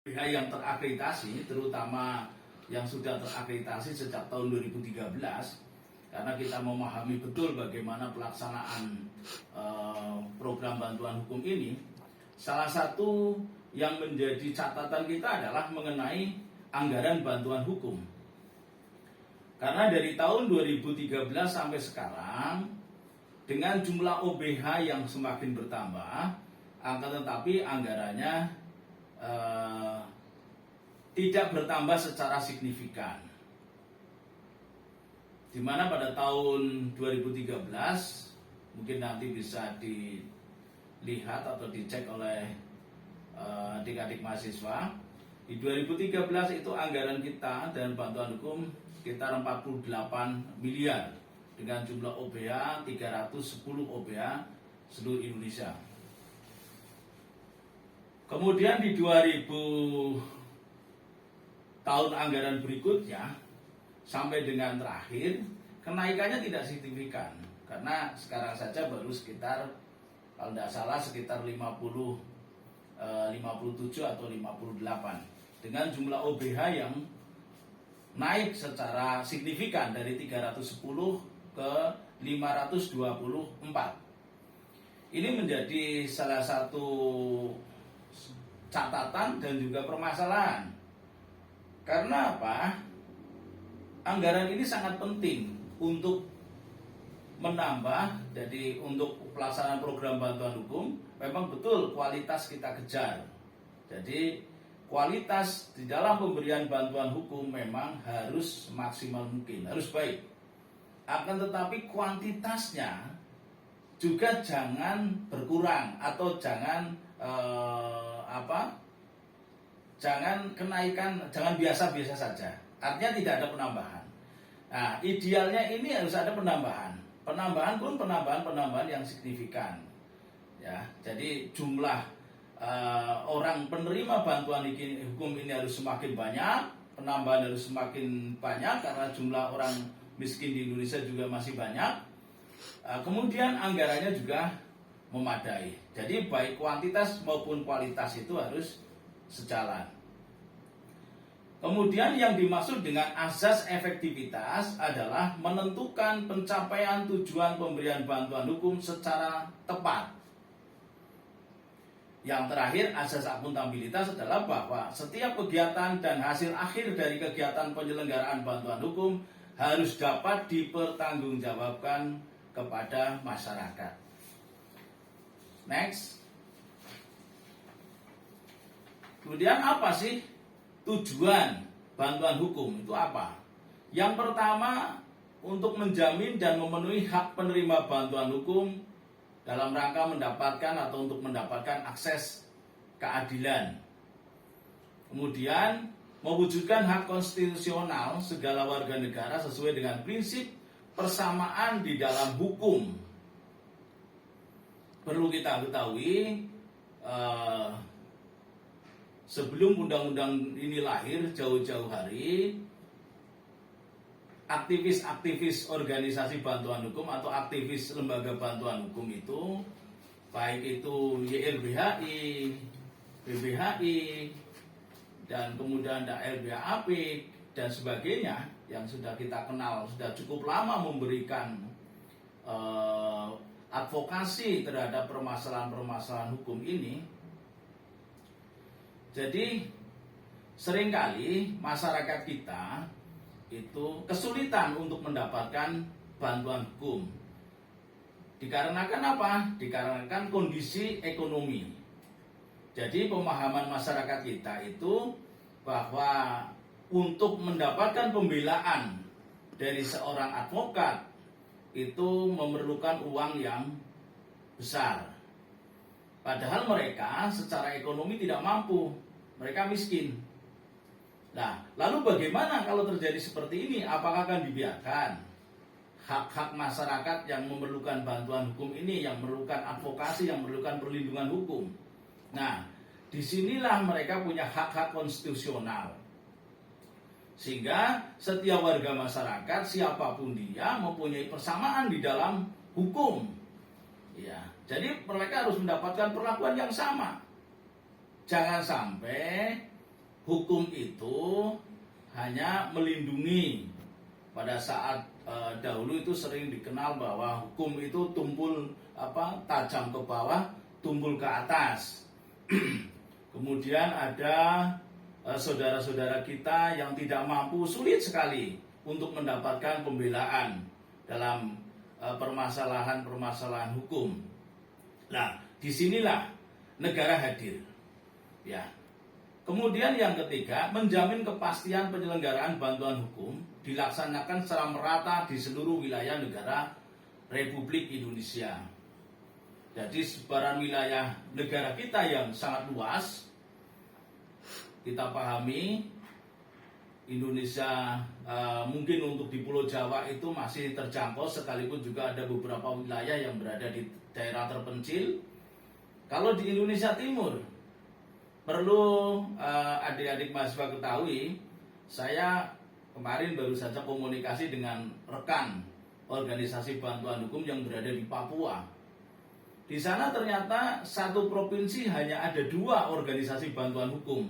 pihak yang terakreditasi, terutama yang sudah terakreditasi sejak tahun 2013, karena kita memahami betul bagaimana pelaksanaan program bantuan hukum ini. Salah satu yang menjadi catatan kita adalah mengenai anggaran bantuan hukum. Karena dari tahun 2013 sampai sekarang, dengan jumlah OBH yang semakin bertambah, akan tetapi anggarannya tidak bertambah secara signifikan. Di mana pada tahun 2013, mungkin nanti bisa dilihat atau dicek oleh adik-adik mahasiswa. Di 2013 itu anggaran kita dan bantuan hukum sekitar 48 miliar dengan jumlah OBH 310 OBH seluruh Indonesia. Kemudian di 2000 tahun anggaran berikutnya sampai dengan terakhir, kenaikannya tidak signifikan karena sekarang saja baru sekitar, kalau tidak salah sekitar 57 atau 58 dengan jumlah OBH yang naik secara signifikan dari 310 ke 524. Ini menjadi salah satu catatan dan juga permasalahan. Karena apa? Anggaran ini sangat penting untuk menambah, jadi untuk pelaksanaan program bantuan hukum memang betul kualitas kita kejar. Jadi kualitas di dalam pemberian bantuan hukum memang harus maksimal mungkin, harus baik. Akan tetapi kuantitasnya juga jangan berkurang atau jangan jangan kenaikan, jangan biasa-biasa saja. Artinya tidak ada penambahan. Nah, idealnya ini harus ada penambahan. Penambahan pun penambahan yang signifikan. Ya, jadi jumlah orang penerima bantuan hukum ini harus semakin banyak, penambahan harus semakin banyak karena jumlah orang miskin di Indonesia juga masih banyak. Kemudian anggarannya juga memadai. Jadi baik kuantitas maupun kualitas itu harus sejalan. Kemudian yang dimaksud dengan asas efektivitas adalah menentukan pencapaian tujuan pemberian bantuan hukum secara tepat. Yang terakhir, asas akuntabilitas adalah bahwa setiap kegiatan dan hasil akhir dari kegiatan penyelenggaraan bantuan hukum harus dapat dipertanggungjawabkan kepada masyarakat. Next. Kemudian apa sih tujuan bantuan hukum itu apa? Yang pertama, untuk menjamin dan memenuhi hak penerima bantuan hukum dalam rangka mendapatkan atau untuk mendapatkan akses keadilan. Kemudian mewujudkan hak konstitusional segala warga negara sesuai dengan prinsip persamaan di dalam hukum. Perlu kita ketahui, sebelum undang-undang ini lahir jauh-jauh hari, aktivis-aktivis organisasi bantuan hukum atau aktivis lembaga bantuan hukum itu, baik itu YLBHI, BBHI, dan kemudian ada LBHAP dan sebagainya yang sudah kita kenal, sudah cukup lama memberikan advokasi terhadap permasalahan-permasalahan hukum ini. Jadi seringkali masyarakat kita itu kesulitan untuk mendapatkan bantuan hukum. Dikarenakan apa? Dikarenakan kondisi ekonomi. Jadi pemahaman masyarakat kita itu bahwa untuk mendapatkan pembelaan dari seorang advokat itu memerlukan uang yang besar. Padahal mereka secara ekonomi tidak mampu, mereka miskin. Nah, lalu bagaimana kalau terjadi seperti ini? Apakah akan dibiarkan hak-hak masyarakat yang memerlukan bantuan hukum ini, yang memerlukan advokasi, yang memerlukan perlindungan hukum? Nah, disinilah mereka punya hak-hak konstitusional. Sehingga setiap warga masyarakat, siapapun dia, mempunyai persamaan di dalam hukum. Ya, jadi mereka harus mendapatkan perlakuan yang sama. Jangan sampai hukum itu hanya melindungi. Pada saat dahulu itu sering dikenal bahwa hukum itu tajam ke bawah, tumpul ke atas. Kemudian ada saudara-saudara kita yang tidak mampu, sulit sekali untuk mendapatkan pembelaan dalam permasalahan-permasalahan hukum. Nah, disinilah negara hadir. Ya. Kemudian yang ketiga, menjamin kepastian penyelenggaraan bantuan hukum dilaksanakan secara merata di seluruh wilayah negara Republik Indonesia. Jadi sebaran wilayah negara kita yang sangat luas, kita pahami Indonesia mungkin untuk di Pulau Jawa itu masih terjangkau, sekalipun juga ada beberapa wilayah yang berada di daerah terpencil. Kalau di Indonesia Timur, perlu adik-adik mahasiswa ketahui, saya kemarin baru saja komunikasi dengan rekan organisasi bantuan hukum yang berada di Papua. Di sana ternyata satu provinsi hanya ada 2 organisasi bantuan hukum.